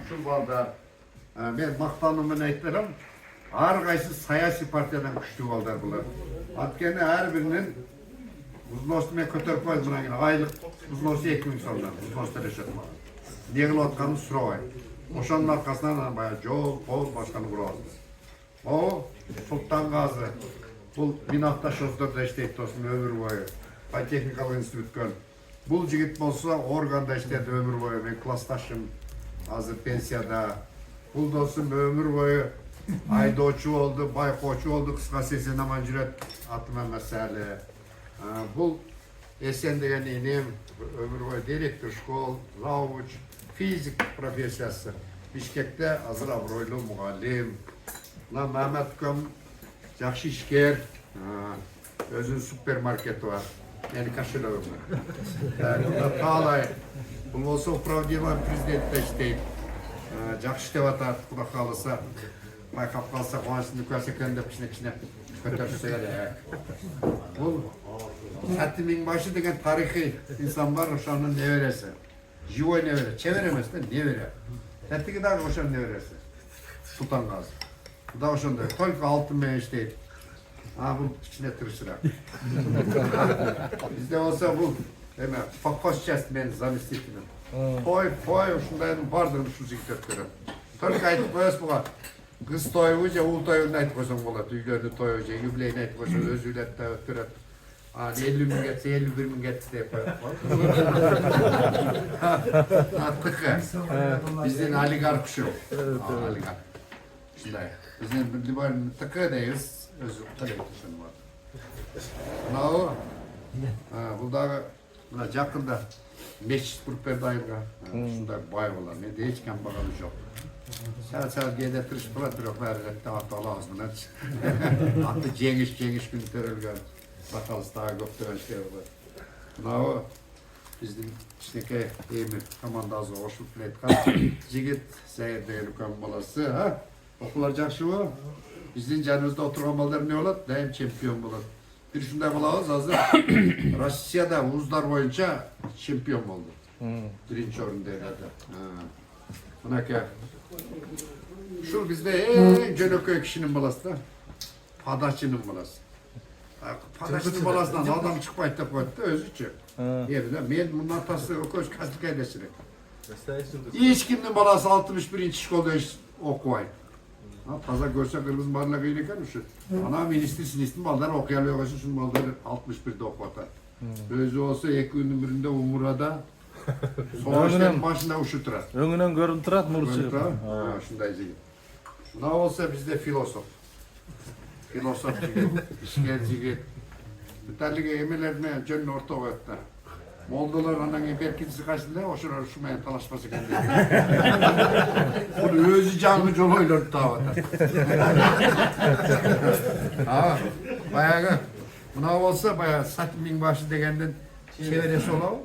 Şu balda ben maqtanımını aytlarım. Har qaysı siyasi partiyadan güçlü balдар bular. Atkeni her birinin uznosunu men ko'tarib qo'ydim buna keyin oylik uznosi 2000 so'mdan uznos to'lashadi. Ne qilib atganini so'rayman. O'shanın arkasından bayağı yol, pol boshqani uramiz. O Sultan Gazi. Bu 1934'da işleyip dostum ömür boyu. Politexnikалық institutkan. Bu jigit bolsa organda işledi ömür boyu. Ben klastaşım. Hazır pensiyada. Bu dostum ömür boyu aydoçu oldu, baykoçu oldu. Kısa sesine aman cüret atma mesele. Bu Esen degen inim ömür boyu direktör şkol, zavuç, fizik profesiyası. Bişkek'te hazır abroylu muallim. Mehmet Köm, yaxşı işker. Özün süpermarketi var. Yani kaşılığım var. Yani Tağlay. Bu olsa upravdiyevan prezidentte işteyip. Yaxşı iştep atar, kuda kalırsa. Baykap kalsa, konuşsun, nükversekten de pişine kötürse ya. Bu Sattimin başı degen tarihi insan var, oşanın ne veresi. Jivoy ne verir, çeviremez de ne verir. Sattiki daha oşan ne verirse. Sultan Gazi. Bu da oşan da, tolka altın ben işteyip. Bu içine tırışıra. Bizde olsa bu, hemen fakosçast ben zamistikini. Toy, şundaydım vardır şu zikretleri. Tolka aytıp koyas buğa. Kız toyunca, uğul toyunu aytıp koysan bolat. Üylerini toyunca, yübleyini aytıp koysan, öz üylette öttüret. 50 bin getse, 51 bin getse de yapar. Tıkı. Bizden oligark şu. Oligark. Şunday. Bizden Liban'ın tıkıdayız. Özür televizyonu var. Nağı. Burada yakında meşhur grup dayımga. Şunday bay olan. Ne de hiç kan bakalım yok. Sel gede tırış pırat yok. Verrette atı Allah'ız buna. Atı cengiş gün terörgü. Bakalım daha göktüren şey var. Nağı. Bizim içindeki eğimi komandazı hoşluk bilet. Jigit seyir değerli balası. Okular жақсы bu. Bizden canımızda oturan ballar ne olur? Daim çempiyon bulur. Bir şunda balağız hazır. Rusya'da uzlar boyunca şampiyon oldu. Birinci orunda herhalde. Buna ki. Şu bizde en Cönököy kişinin balası da. Padaşçının balası. Padaşçının balasından adam çıkmayıp da koydu. Özü çık. Ben bundan tasarı okuyoruz. Kaslık eylesini. Hiç kiminin balası 61. şkolda okuyay. Taza görse kırmızı barla kıyırken şu. Ana ministrsin ismi ballar okuyalıyor koysa şunun balları 61'de okuyata. Özü olsa iki günün birinde Umura'da soğuşların başında uşuturar. Öngünen görün turat murçu. Şunday zeyim. Ne olsa bizde filosof. Filosof jigit, işker jigit. Bütünlüğe emelerine cönün orta oyatta. Moldalar ananın berkintisi kaçtığında oşurar uşumayan talaşması kendi. Bunu özü canlı joloylar tavada. Bayağı buna olsa bayağı Satmin başı degenden çeviresi ola o.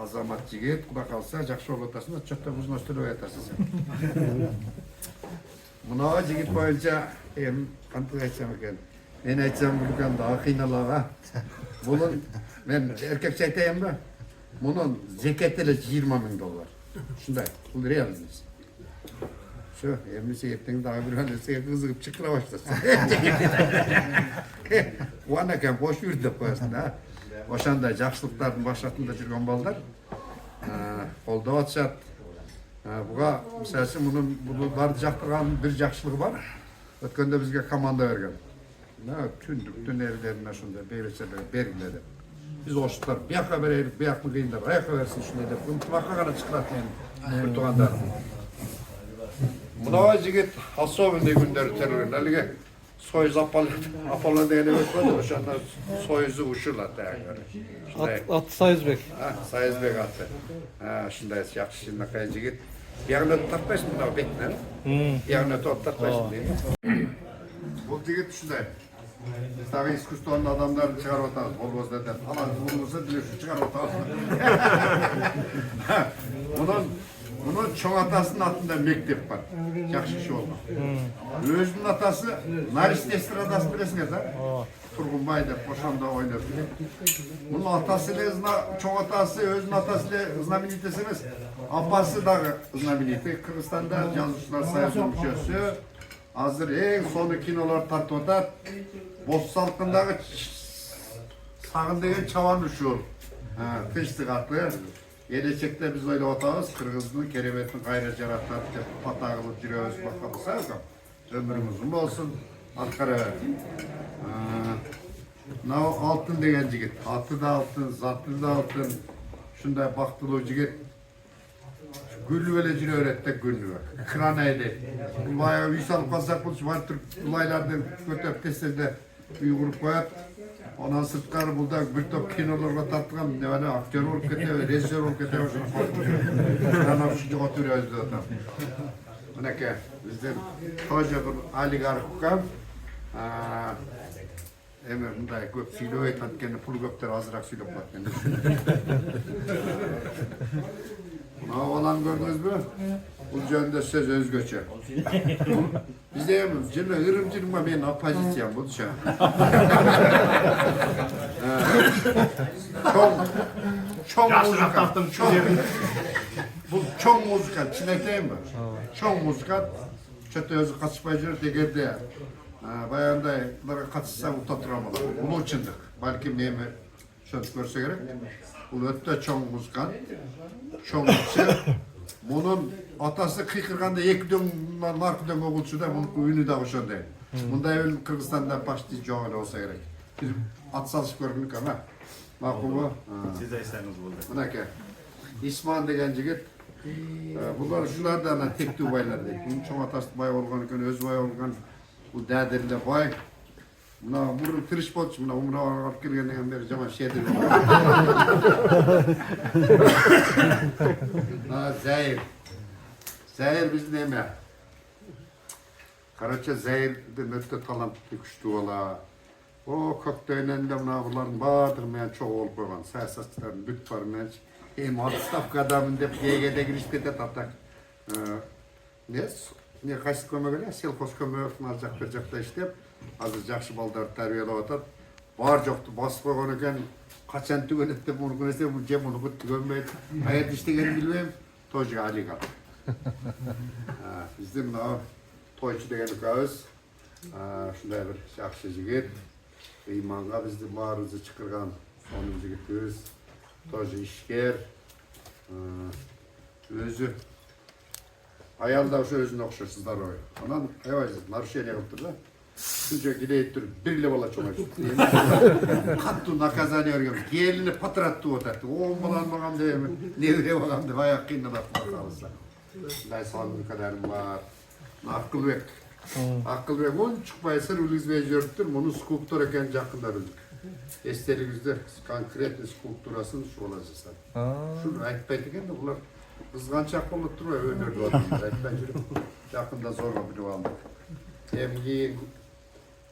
Azamat jigit, kuda kalsa жақсы olatasında çok da uzun üstüne oyatasın sen. Buna jigit boyunca kantık aytsam ekan. Men aytsam bunu daha kıynalar. Bunun ben erkekçe aytayım da. Bunun zekatı 20 bin dolar. Şunday, bu real biz. Şu emnisi yettiğin daha bir halde kızıp çıkıra başlasın. O anaken boş yürüdü koyasın ha. Oşanda жақсылықтардың başlatında жүрген balдар. Қолдап атышат. Buga mesela bunları жақтырған bir жақсылығы var. Ötkende bizge komanda bergen. Tün evlerine şunda beyreçeler bergiledi. Biz oşutlar bir yaka vereydik, bir yaklı kıyınlar, ayaka versin şunu edip, bunu tulaka kadar çıkırat yani kurtuğanlar. Buna jigit Hasov'un günleri terörün, elige soyuz apalı degene bekmedi, oşanda soyuzu uşurlar degene. At Sayızbek. Sayızbek atı. Şunda yaxşı şimdi kaya jigit. Yağını tartmayısın buna bekler. Yağını tartmayısın değil mi? Bu jigit şunday. Tabii iskustanın adamlarını çıkar otarız, bol deden. Ama bulunursa dilir şu çıkar otarız. Bunun Bunun çoğ atasının altında mektep var. Yaxşı kişi oldu. Özünün atası Naris Estradasını bilesiniz ha? Turgunbay'da, Koşan'da oynadı. Bunun atasıyla çoğ atası, özünün atasıyla znaменитесiniz. Apası da знаменитый. Kırgızistan'da yazmışlar sayısının müşesi. Hazır en sonu kinolar tartıp Boz salkınдағы sağın degen çavan uşul. Kıştık atlı. Gelecekte biz öyle otağız. Kırgız'ın keremetin gayret yaratlar. Patağılıp giriyoruz. Bakalım. Ömrümüz uzun olsun. Ankara. Altın degen jigit. Atı da altın, zatı da altın. Şunda baktılı jigit. Güllü velecini öğretti güllü. Kranaydı. Bayağı bir salıp kalsak bu var Türk ulaylardan götürüp teselde bir grup koyup ondan sırtkarı burada bir top kinolarga tartkan ne var aktör olup ketebe, rejissör olup ketebe şunu koyuyor. Şuna şu oturuyoruz zaten. Bunake bizden hoca bir oligark kam. Emre bunday köp söylöp aytkendi pul köptер azırak söylöp atkendi. Buna olan gördünüz mü? Bu yönde söz özgöçe. Bizde yemiyoruz. Cemre ırımcılığıma benim opozisyon bu dışarı. Çok muzika. Bu çok muzika. Çinekeyim mi? Çok muzika. Çöte özü kaçıpaycılar degerde. Bayanda katışsa utatıramam. Bunu içindik. Belki meyme şöyle görse gerek. Bu ötte çok muzika. Çok muzika. Bunun atası kıykırganda iki dön narkıdan oğulçuda bunun ünü de oşan değil. Bunda evvel Kırgızistan'da başlı çoğalı olsa gerek. Bir at salışıp görünük ama. Bakın bu. Siz aysanız buldu. Buna ki. İsman degen jigit. Bunlar şular da tek tubaylar değil. Bunun çoğ atası bay olgan iken, öz bay olgan. Bu däderle bay. Buna burun tırış bolçu, buna umra alıp kelgenden beri jama şedir. Zahir. Zahir biz neme? Karaça Zahir'den öte talantlı güçlü ola. O kökteynen de buların bağdırmayan çok olup koygan. Siyasatçıların büt var menç. Hem atstafka adamın dep GG'de girişte de tatak. Ne kaçtı köme göre? Selkos köme alacak bercakta işlep. Hazır jakşı balдар terbiyelep atat. Var joktu basıp koygan eken. Kaçan tügenip de bunu görese bu cem onu tügenmeydi. Hayat iştegeni bilmem. Toji Ali kal. Bizden toyçu degen ukabız. Şunday bir jakşı jigit. İmanға bizde barımızı çıkırgan sonun jigitimiz. Toji işker. Özü. Ayal da şu özüne okşarsızlar oy. Ondan evayızı naruşeliye kıldır da. Şunca gideyip durup birle bala çoğmak. Kattu nakazani örgüm. Gelini patirattı otattı. Oğum balan bağam deyemi. Nevre bağam deyemi. Ayak kıyına da patıralıslar. Day sandım kadarım var. Akıl bek. Akıl bek. Onun çıkmayısır Uliz Bey jörttür. Bunu skulptör eken jakınlar öldük. Esteligizde konkretli skulpturasını şu olacaklar. Şunu aytpaydiken de bular kızgançak bolup duruyor. Önürdü adamlar. Aytpay jürüp jakında zorla bilip aldık. Hem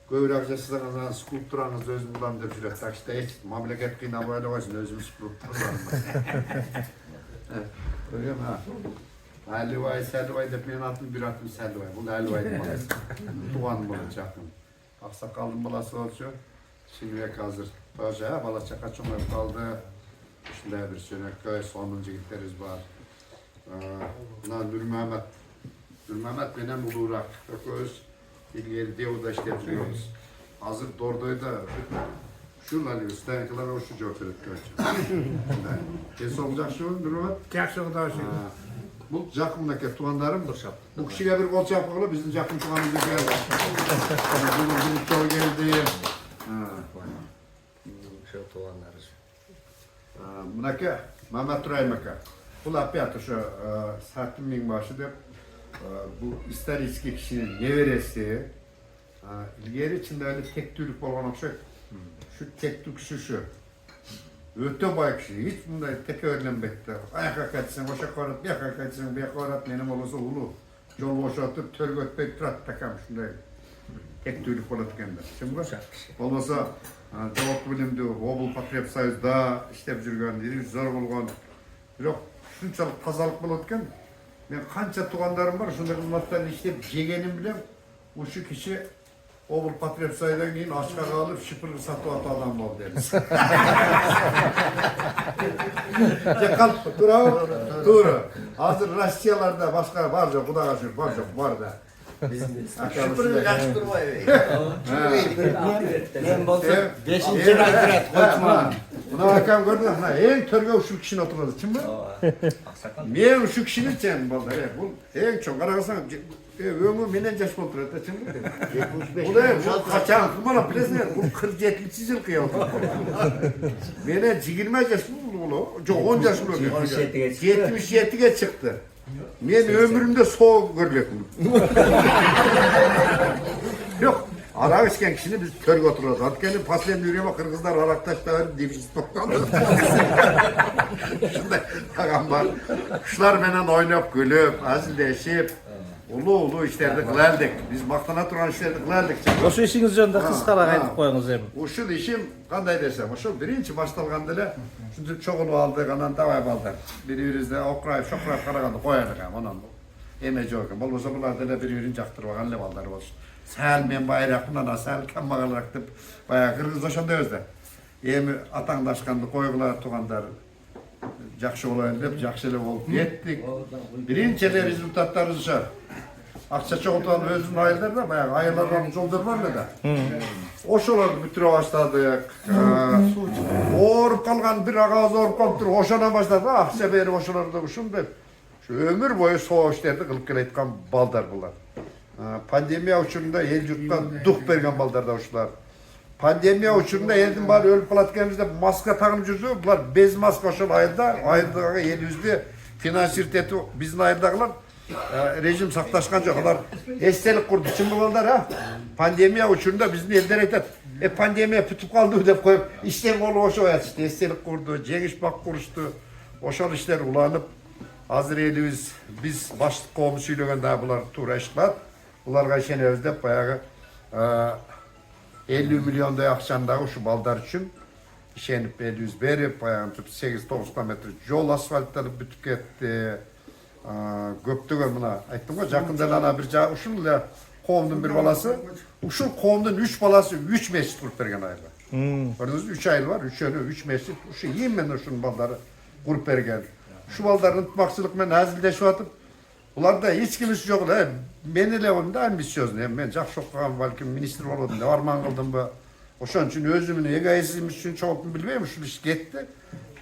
Göğrak sizden skulpturanız özüm bulan dep jürek. Takşta hiç mamleket kıyına böyle koysun özüm skulpturlarım. Öyle mi ha? Əlivay, Səlivay dep men atım bir atım Səlivay. Bu Əlivay'ın balası. Tuğanın balası yakın. Aksakalın balası olsun. Şimdiye hazır. Toja bala çaka çoğmayıp kaldı. Şunday bir Sönekköy, sonuncu gitleriz var. Buna Nurmehmet. Nurmehmet benim ulurak. Ököz. İlgili Deva'da işlep duruyoruz. Hazır Dordo'yda şuralar üstlenkiler o şu cevap verir. Kes olacak şu Nurmehmet. Gerçi o da şey. Bu Jakım'daki tuğanlarım. Bu kişiye bir kol çapmalı bizim Jakım tuğanımızı geldi. Bizim çoğu geldi. Şu tuğanları. Bunaki Mehmet Turaymaka. Bu lapiyatı şu Sertin Mingbaşı dep bu ister eski kişinin neveresi ilgeri içinde öyle tek tülük olan şey. Şu tek tük şu. Öte bay kişi hiç bunday tek öğrenmekte. Ayak kaçsın, boşa korat, bir ayak kaçsın, bir korat benim olursa ulu. Yol boşaltıp törgü ötmek turat takam şunday. Tek tülük olatganda. Şimdi bu olmasa cevap bilimde obul patrep sayızda işlep жүрген deri zor bolgon. Yok şunçalık tazalık bolatken Men kança tuğanlarım var, şunda kızmattan işlep jegenim bilen, uşu kişi Oğul Patriot sayıdan keyin açka kalıp şıpırgı satıp atı adam oldu deriz. Kalp, doğru. Hazır Rusiyalarda başka var yok, kuda kaçır, var da. Şıpırgı kaçtırmayı. Ben bolsa 5-nji Evet, buna bakan gördün mü? En törge uşu kişinin oturdu. Kim bu? Men uşu kişinin sen balda. Bu en çok karagasan ömür menen jaş boldur da kim bu? Bu da bu kaçan kımala prezident bu 47 yıl kıyaldı. Mene 20 yaş bu. Çok 10 yaş bu. 77'ye çıktı. Men ömrümde soğuk görmedim. Yok. Arak içken kişini biz körge oturuyoruz. Atkeni paslen yürüyor ama Kırgızlar Araktaş'ta verip devişiz toplandı. Şimdi takam var. Kuşlar benden oynayıp gülüp, azilleşip, ulu işlerdi kılardık. Biz maktana turan işlerdi kılardık. Oşu işiniz jönünde kıskara aytıp koyuңuz emin. Uşul işim kanday desem, uşul birinci baştalganda şimdi çoğulu aldık, anan davay baldı. Birimizde okrayıp, şokrayıp karaganda koyardık hem ondan bu. Emeci okum. Olmasa bunlar da birini jaktırıp bakan balları olsun. Səhəl men bayraqla səhəl kambağalaqdıb bayağı Kırgız oşanda özdə. Emi atandaşqandı qoyğular tuğandar жақşı olayın dep жақşılıq olub getdik. Birinçili rezultatlarımız şar. Akçaçı otuğan özünün ayılдар da bayağı ayılardan jolдар var da. Oşolardı bütürü başladık. Orup kalgan bir ağız orup kalıp durur. Oşadan başladı. Ah seberi oşolarda uşun dep. Şu ömür boyu soğuk işlerdi kılıp kelaytkan baldar bunlar. Pandemiya uçurunda el yurttan duh bergen baldarda uşular. Pandemiya uçurunda eldin bari ölüp kalatkenimizde maska takım cüzü, bunlar bez maska oşul ayırdığına el yüzlü finansirteti bizden ayırdığılar rejim saktaşkan çoğular estelik kurdu. Şimdi bunlar ha pandemiya uçurunda bizim elden etet. Pandemiya pütüp kaldı deyip koyup işten kolu oşu oyat işte estelik kurdu, cengiş bak kuruştu. Oşal işler ulanıp hazır elimiz biz başlık kovumu söyleyen daha bunlar tuğraştılar. Bunlarga işeni özdep bayağı 50 milyon da akşamda şu baldar için işenip 700 berip bayağı 8-9 kilometre yol asfaltlanıp bütüp gitti. Köptügön buna aytdım ki jakında ana bir uşul kovumdun bir balası. Uşul kovumdun 3 balası 3 mescit kurup bergen ayırlar. Gördünüz 3 ayıl var, 3 yönü 3 mescit. Uşu yiyeyim men uşun balları kurup bergen. Şu baldarın tutmaksılık men hazildeşip atıp ularda hiç kimisi yok. Menile onda ambisiyozlu. Ben jakşı okugan balkim ministr boludum. Arman kıldım bu. Oşon için özümünü egoizm için çok bilmeyim şu iş gitti.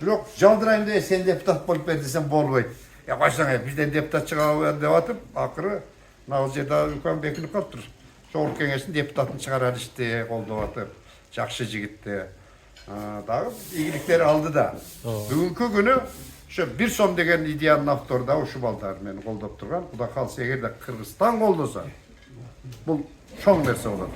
Yok jaldırayım diye sen deputat bolup berdiysen bolboy. Ya baştan bizden deputat çıkarıp devatıp akırı Navziyada yukarı bekilip kalıptır. Çoğul kengesinin deputatını çıkarar işte kolda atıp. Jakşıcı gitti. Daha iyilikleri aldı da. Bugünkü günü şu bir son degen ideyanın avtorda o şu baldar meni koldap turgan. Bu da kalsa eğer de Kırgızstan koldasa bu çoğun verse olur.